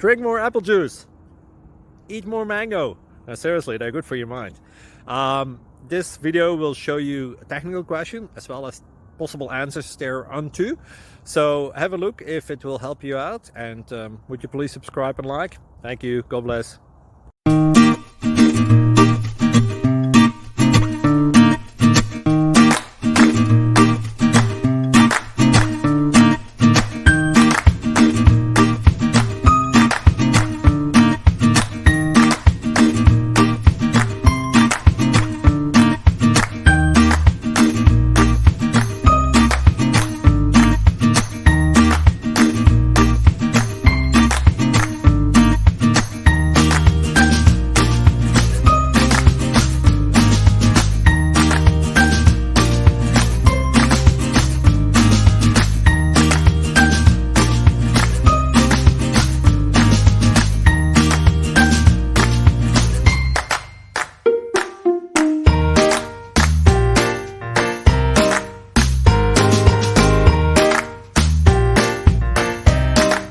Drink more apple juice. Eat more mango. Seriously, they're good for your mind. This video will show you a technical question as well as possible answers thereunto. So have a look if it will help you out, and would you please subscribe and like? Thank you. God bless.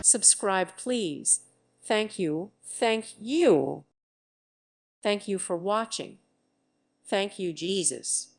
Subscribe, please. Thank you. Thank you. Thank you for watching. Thank you, Jesus.